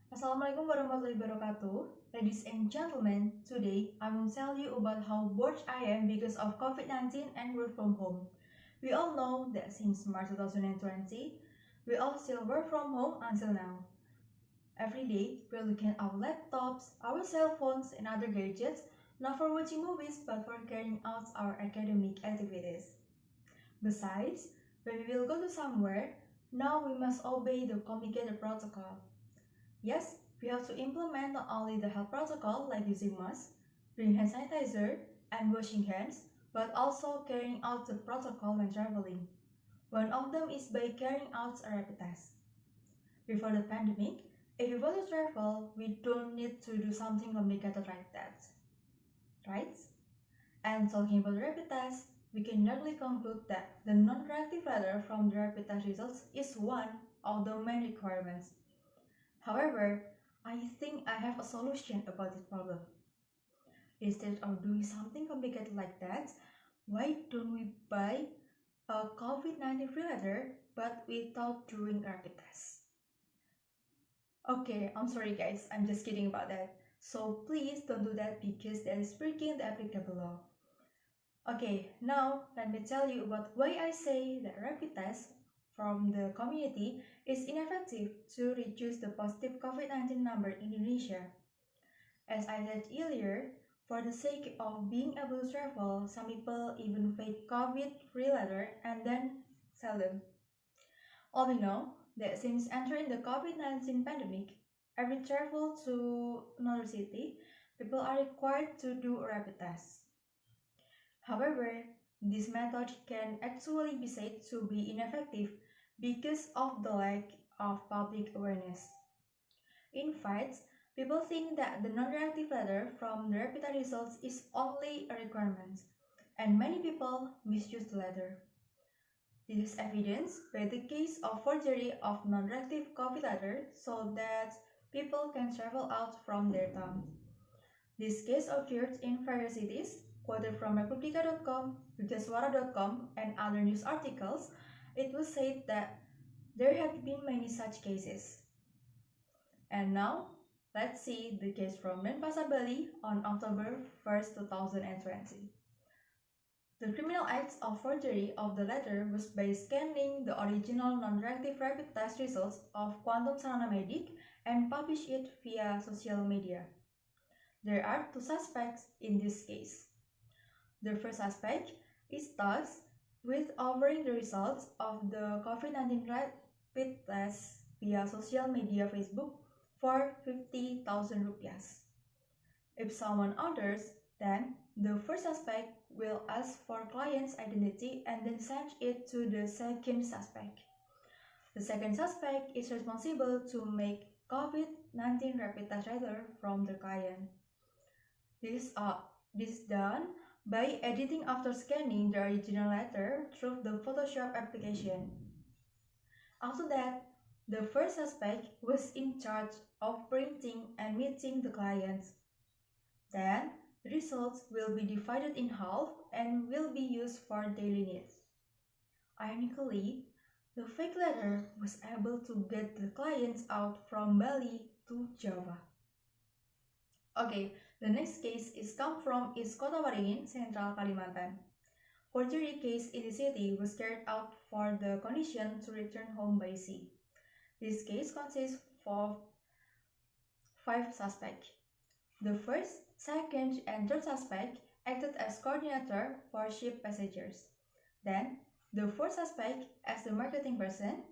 Assalamualaikum warahmatullahi wabarakatuh. Ladies and gentlemen, today I will tell you about how bored I am because of COVID-19 and work from home. We all know that since March 2020, we all still work from home until now. Every day, we're looking at our laptops, our cell phones, and other gadgets, not for watching movies but for carrying out our academic activities. Besides, when we will go to somewhere, now we must obey the complicated protocol. Yes, we have to implement not only the health protocol like using masks, bring hand sanitizer, and washing hands, but also carrying out the protocol when traveling. One of them is by carrying out a rapid test. Before the pandemic, if we want to travel, we don't need to do something complicated like that, right? And talking about the rapid test, we can nearly conclude that the non-reactive letter from the rapid test results is one of the main requirements. However, I think I have a solution about this problem. Instead of doing something complicated like that, why don't we buy a COVID-19 free letter but without doing a rapid test? Okay, I'm sorry guys, I'm just kidding about that. So please don't do that because that is breaking the applicable law. Okay, now let me tell you about why I say that rapid test from the community is ineffective to reduce the positive COVID-19 number in Indonesia. As I said earlier, for the sake of being able to travel, some people even fake COVID-free letter and then sell them. All we know that since entering the COVID-19 pandemic, every travel to another city, people are required to do a rapid test. However, this method can actually be said to be ineffective because of the lack of public awareness. In fact, people think that the non-reactive letter from the rapid test results is only a requirement, and many people misuse the letter. This is evidenced by the case of forgery of non-reactive COVID letter so that people can travel out from their town. This case occurred in various cities. Quoted from Republica.com, Vijayaswara.com, and other news articles, it was said that there have been many such cases. And now, let's see the case from Denpasar, Bali on October 1st, 2020. The criminal act of forgery of the letter was by scanning the original non-reactive rapid test results of Quantum Sarana Medic and publish it via social media. There are two suspects in this case. The first aspect is tasked with offering the results of the COVID-19 rapid test via social media Facebook for 50,000 rupiahs. If someone orders, then the first suspect will ask for client's identity and then send it to the second suspect. The second suspect is responsible to make COVID-19 rapid test letter from the client. This is done by editing after scanning the original letter through the Photoshop application. After that, the first suspect was in charge of printing and meeting the clients. Then, the results will be divided in half and will be used for daily needs. Ironically, the fake letter was able to get the clients out from Bali to Java. Okay, the next case is come from East Kota Waringin, Central Kalimantan. Forgery case in the city was carried out for the condition to return home by sea. This case consists of 5 suspects. The first, second, and third suspect acted as coordinator for ship passengers. Then, the fourth suspect as the marketing person,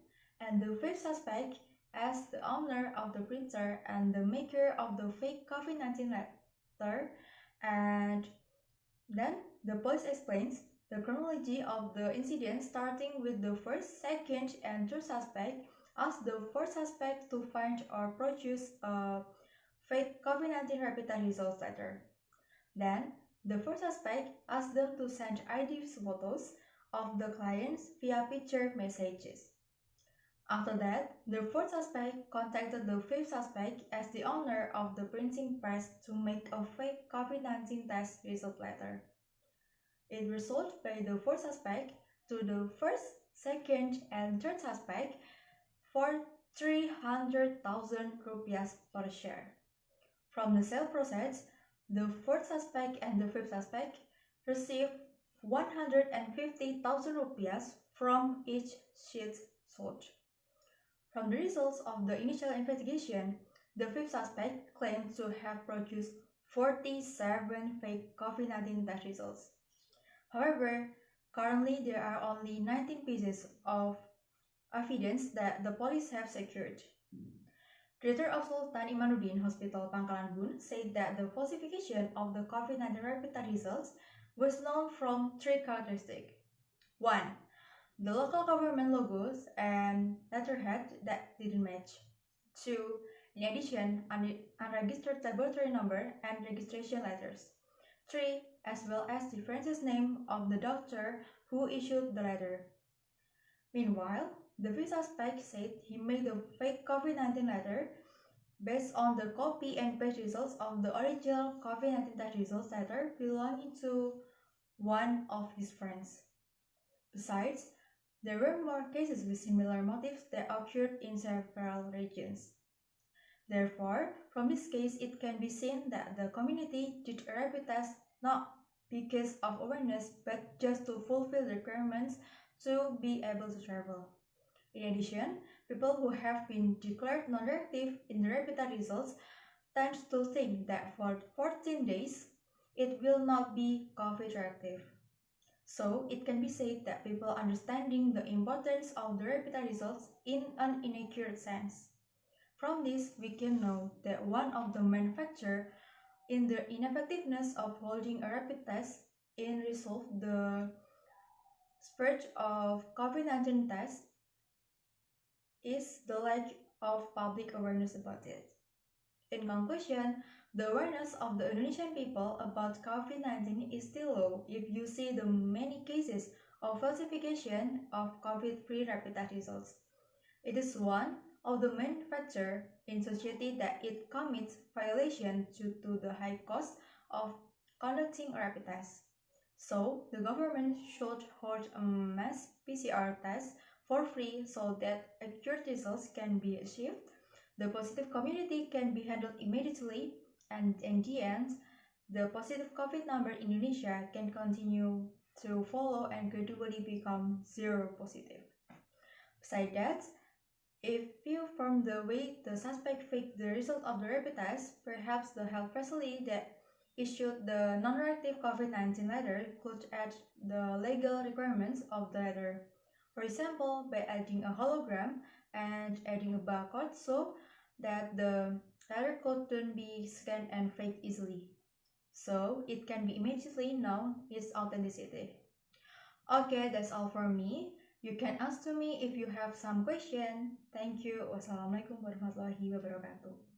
and the fifth suspect as the owner of the printer and the maker of the fake COVID-19 letter. And then the police explains the chronology of the incident starting with the first, second, and third suspect asked the fourth suspect to find or produce a fake COVID-19 rapid test results letter. Then, the first suspect asked them to send ID photos of the clients via picture messages. After that, the fourth suspect contacted the fifth suspect as the owner of the printing press to make a fake COVID-19 test result letter. It resulted by the fourth suspect to the first, second, and third suspect for 300,000 rupiah per share. From the sale process, the fourth suspect and the fifth suspect received 150,000 rupiah from each sheet sold. From the results of the initial investigation, the fifth suspect claimed to have produced 47 fake COVID-19 test results. However, currently there are only 19 pieces of evidence that the police have secured. Director of Sultan Imanuddin Hospital Pangkalan Bun said that the falsification of the COVID-19 rapid test results was known from three characteristics. 1. The local government logos and letterhead that didn't match. 2. In addition, unregistered laboratory number and registration letters. 3. As well as the Francis name of the doctor who issued the letter. Meanwhile, the fifth suspect said he made a fake COVID-19 letter based on the copy and paste results of the original COVID-19 test results letter belonging to one of his friends. Besides, there were more cases with similar motives that occurred in several regions. Therefore, from this case, it can be seen that the community did a rapid test not because of awareness, but just to fulfill the requirements to be able to travel. In addition, people who have been declared non-reactive in the rapid test results tend to think that for 14 days, it will not be COVID-reactive. So, it can be said that people understanding the importance of the rapid test results in an inaccurate sense. From this, we can know that one of the main factors in the ineffectiveness of holding a rapid test in resolve the spread of COVID-19 tests is the lack of public awareness about it. In conclusion, the awareness of the Indonesian people about COVID-19 is still low if you see the many cases of falsification of COVID-free rapid test results. It is one of the main factors in society that it commits violation due to the high cost of conducting a rapid test. So, the government should hold a mass PCR test for free so that accurate results can be achieved, the positive community can be handled immediately, and in the end, the positive COVID number in Indonesia can continue to follow and gradually become zero positive. Besides that, if viewed from the way the suspect faked the result of the rapid test, perhaps the health facility that issued the non-reactive COVID-19 letter could add the legal requirements of the letter. For example, by adding a hologram and adding a barcode so that the letter couldn't be scanned and faked easily. So it can be immediately known its authenticity. Okay, that's all for me. You can ask to me if you have some question. Thank you. Wassalamualaikum warahmatullahi wabarakatuh.